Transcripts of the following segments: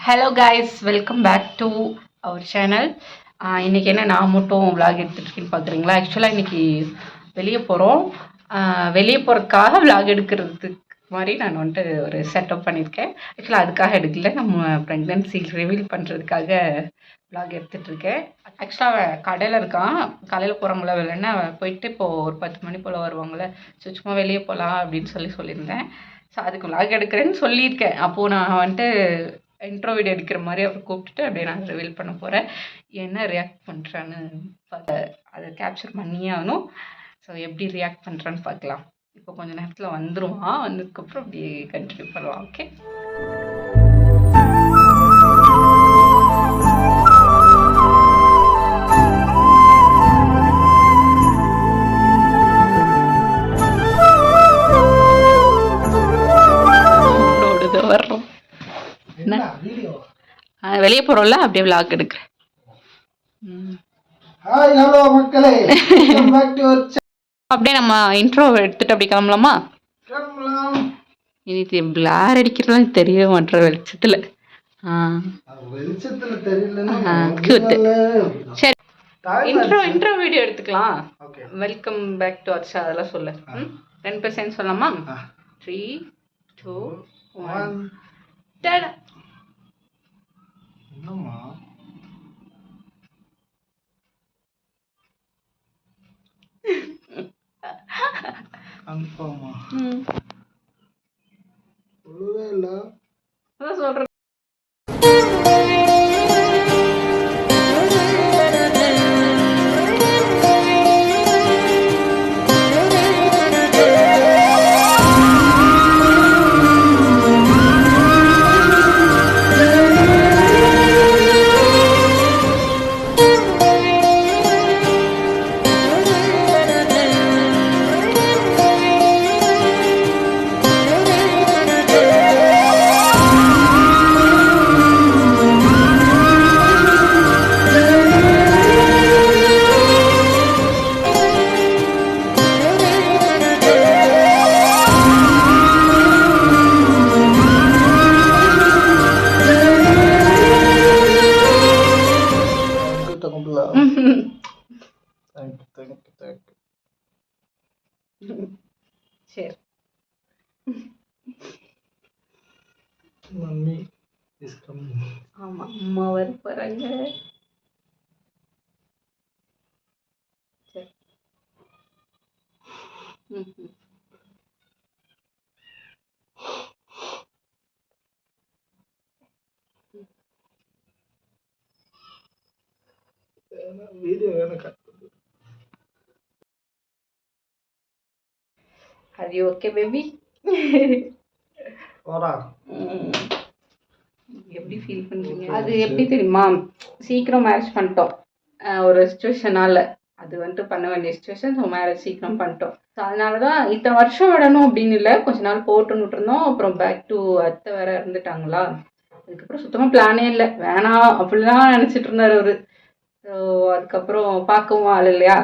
Hello guys, welcome back to our channel. இன்றைக்கி என்ன நான் மட்டும் விளாக் எடுத்துகிட்ருக்கேன்னு பார்க்குறீங்களா? ஆக்சுவலாக இன்றைக்கி வெளியே போகிறோம். வெளியே போகிறதுக்காக விளாக் எடுக்கிறதுக்கு மாதிரி நான் வந்துட்டு ஒரு செட்டப் பண்ணியிருக்கேன். ஆக்சுவலாக அதுக்காக எடுக்கல, நம்ம ப்ரெக்னென்சி ரிவீல் பண்ணுறதுக்காக விளாக் எடுத்துகிட்ருக்கேன். ஆக்சுவலாக கடையில் இருக்கான், காலையில் போகிறவங்கள இல்லைன்னா போயிட்டு இப்போது ஒரு 10 மணி போல் வருவாங்களே, சும்மா வெளியே போகலாம் அப்படின்னு சொல்லியிருந்தேன். ஸோ அதுக்கு விளாக் எடுக்கிறேன்னு சொல்லியிருக்கேன். அப்போது நான் வந்துட்டு இன்ட்ரோ வீடியோ எடுக்கிற மாதிரி அவர் கூப்பிட்டுட்டு அப்படியே நான் ரிவீல் பண்ண போகிறேன். என்ன ரியாக்ட் பண்ணுறான்னு அதை கேப்சர் பண்ணியே ஆகணும். ஸோ எப்படி ரியாக்ட் பண்ணுறான்னு பார்க்கலாம். இப்போ கொஞ்சம் நேரத்தில் வந்துடுவான். வந்ததுக்கப்புறம் அப்படியே கண்டினியூ பண்ணலாம். ஓகே, வர்றோம். வெளியே போறோம்ல, அப்படியே விளாக் எடுக்கிறேன். ஹலோ மக்களே, அப்படியே நம்ம இன்ட்ரோ எடுத்துட்டு அப்படி கிளம்பலாமா? இனி பிளார் அடிக்கிறதுலாம் தெரியவே மாட்டேற வெளிச்சத்துல. சரி, இன்ட்ரோ வீடியோ எடுத்துக்கலாம். Welcome back to our channel. அதெல்லாம் சொல்ல 10% சொல்லலாமா? 3, 2, 1. என்னம்மா கன்ஃபார்மா சொல்லவே இல்லை. அதான் சொல்றேன். சரி, மம்மி இஸ் கமிங். ஆமா, அம்மா வர போறாங்க. சரி, வீடியோ வேணும். Are you okay, baby? போடா. எப்படி ஃபீல் பண்ணுறீங்க? அது எப்படி தெரியுமா, சீக்கிரம் மேரேஜ் பண்ணிட்டோம் ஒரு சுச்சுவேஷனால். அது வந்துட்டு பண்ண வேண்டிய சுச்சுவேஷன். ஸோ மேரேஜ் சீக்கிரம் பண்ணிட்டோம். ஸோ அதனால தான் இத்தனை வருஷம் விடணும் அப்படின்னு இல்லை, கொஞ்ச நாள் போட்டுன்னு விட்டுருந்தோம். அப்புறம் பேக் டு அத்தை வேற இருந்துட்டாங்களா, அதுக்கப்புறம் சுத்தமாக பிளானே இல்லை, வேணாம் அப்படிலாம் நினச்சிட்டு இருந்தார் அவர். ஸோ அதுக்கப்புறம் பார்க்கவும் ஆள் இல்லையா,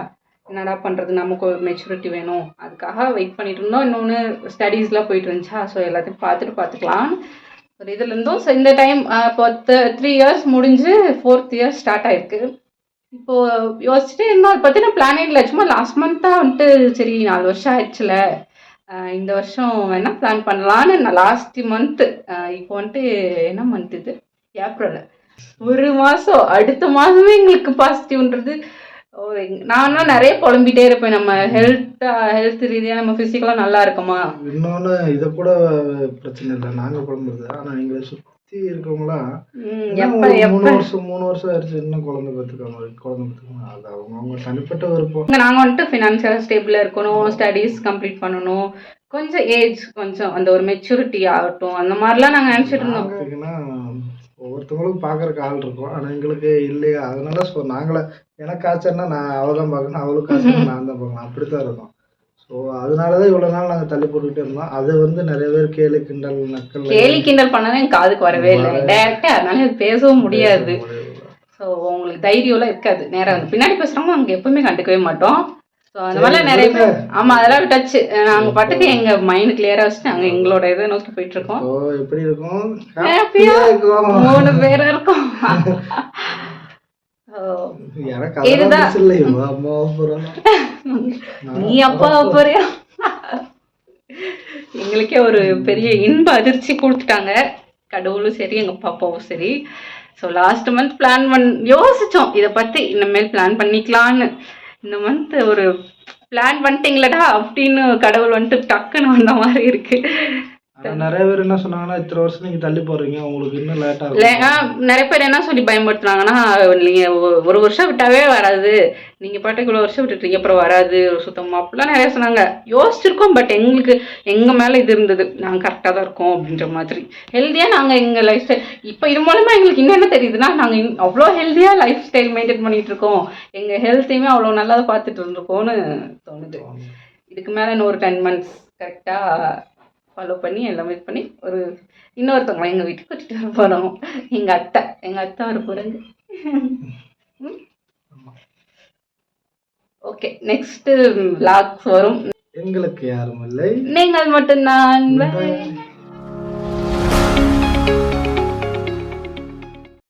என்னடா பண்ணுறது, நமக்கு ஒரு மெச்சூரிட்டி வேணும், அதுக்காக வெயிட் பண்ணிட்டு இருந்தோம். இன்னொன்று ஸ்டடீஸ்லாம் போயிட்டு இருந்துச்சா, ஸோ எல்லாத்தையும் பார்த்துக்கலாம் ஒரு இதில் இருந்தோம். ஸோ இந்த டைம் இப்போ 3 இயர்ஸ் முடிஞ்சு 4th இயர் ஸ்டார்ட் ஆயிருக்கு. இப்போது யோசிச்சுட்டு இன்னும் அதை பற்றி நான் பிளானே இல்லை, சும்மா லாஸ்ட் மந்த்தாக வந்துட்டு சரி 4 வருஷம் ஆயிடுச்சுல, இந்த வருஷம் வேணால் பிளான் பண்ணலான்னு நான் லாஸ்ட் மந்த்து, இப்போ வந்துட்டு என்ன மந்த் இது, ஏப்ரல், ஒரு மாதம், அடுத்த மாதமே எங்களுக்கு பாசிட்டிவ்ன்றது. நான் நிறைய புலம்பிட்டே இருப்பேன், நம்ம ஹெல்த் ரீதியாக நம்ம ஃபிசிக்கலாக நல்லா இருக்குமா. இன்னொன்று இதை கூட பிரச்சனை இல்லை, நாங்கள் புலம்புறது. ஆனால் எங்களை சுற்றி இருக்கவங்களாம் 3 வருஷம் ஆயிடுச்சு, இன்னும் குழந்தை பெற்றுக்காங்க. அது அவங்க தனிப்பட்ட விருப்பம். நாங்கள் வந்துட்டு ஃபினான்ஷியலாக ஸ்டேபிளாக இருக்கணும், ஸ்டடீஸ் கம்ப்ளீட் பண்ணணும், கொஞ்சம் ஏஜ் கொஞ்சம் அந்த ஒரு மெச்சூரிட்டி ஆகட்டும், அந்த மாதிரிலாம் நாங்கள் நினச்சிட்டு இருந்தோம். பார்த்தீங்கன்னா ஒவ்வொருத்தவங்களுக்கும் பார்க்குறக்கு ஆள் இருக்கும், ஆனால் எங்களுக்கு இல்லையா. அதனால நாங்களே எனக்கு ஆச்சுன்னா நான் அவள் தான் பார்க்கணும், அவளுக்கு ஆச்சுன்னா நான் தான் பார்க்கணும், அப்படி தான் இருக்கும். ஸோ அதனால தான் இவ்வளோ நாள் நாங்கள் தள்ளி போட்டுக்கிட்டே இருந்தோம். அது நிறைய பேர் கேலி கிண்டல் பண்ணாலும் என் காதுக்கு வரவே இல்லை டேரெக்டாக, அதனால பேசவும் முடியாது. ஸோ உங்களுக்கு தைரியம்லாம் இருக்காது, நேராக வந்து பின்னாடி பேசுகிறவங்க அங்கே எப்பவுமே கண்டுக்கவே மாட்டோம். ஸோ அந்த மாதிரிலாம் நிறைய பேர் ஆமா அதெல்லாம் விட்டாச்சு. நாங்க பாட்டுக்கு எங்க மைண்ட் கிளியரா வச்சுட்டு நாங்க எங்களோட இதை நோக்கி போயிட்டு இருக்கோம். ஓ எப்படி இருக்கும்? ஹாப்பியா ஹாப்பியா இருக்கும். 3 பேரா இருக்கோம். ஓ, எனக்கு அதெல்லாம் இதுதான். மிஸ் இல்லை. இவ அம்மாவை போறோம். நீ அப்பா போறியா? எங்களுக்கே ஒரு பெரிய இன்ப அதிர்ச்சி கொடுத்துட்டாங்க கடவுளும் சரி எங்க பாப்பாவும் சரி. ஸோ லாஸ்ட் மந்த் யோசிச்சோம் இதை பத்தி இனிமேல் பிளான் பண்ணிக்கலான்னு. இந்த மந்த் ஒரு பிளான் பண்ணிட்டீங்களடா அப்படின்னு கடவுள் வந்துட்டு டக்குன்னு வந்த மாதிரி இருக்கு. நிறைய பேர் என்ன சொன்னாங்கன்னா இத்தனை வருஷம் நீங்க தள்ளி போறீங்க, உங்களுக்கு இன்னும் லேட் ஆகும். நிறைய பேர் என்ன சொல்லி பயன்படுத்துனாங்கன்னா, நீங்க ஒரு வருஷம் விட்டாவே வராது, நீங்க பாட்டுக்கு இவ்வளவு வருஷம் விட்டுட்டீங்க அப்புறம் வராது சுத்தமா அப்படிலாம் நிறைய சொன்னாங்க. யோசிச்சிருக்கோம், பட் எங்களுக்கு எங்க மேல இது இருந்தது, நாங்க கரெக்டா தான் இருக்கோம் அப்படின்ற மாதிரி. ஹெல்தியா நாங்க எங்க லைஃப் ஸ்டைல் இப்போ இது மூலமா எங்களுக்கு இன்னும் என்ன தெரியுதுன்னா, நாங்க அவ்வளோ ஹெல்தியா லைஃப் ஸ்டைல் மெயின்டைன் பண்ணிட்டு இருக்கோம், எங்க ஹெல்த்தையுமே அவ்வளோ நல்லா பார்த்துட்டு இருந்திருக்கோம்னு தோணுது. இதுக்கு மேல இன்னும் ஒரு 10 months கரெக்டா ஃபாலோ பண்ணி எல்லாமே இது பண்ணி இன்னொருத்தவங்க எங்கள் வீட்டுக்கு கூட்டிகிட்டு வர போகிறோம். எங்கள் அத்தை வர போகிறாங்க. ஓகே, நெக்ஸ்ட்டு vlogs வரும். எங்களுக்கு யாரும் இல்லை, நீங்கள் மட்டும்தான்.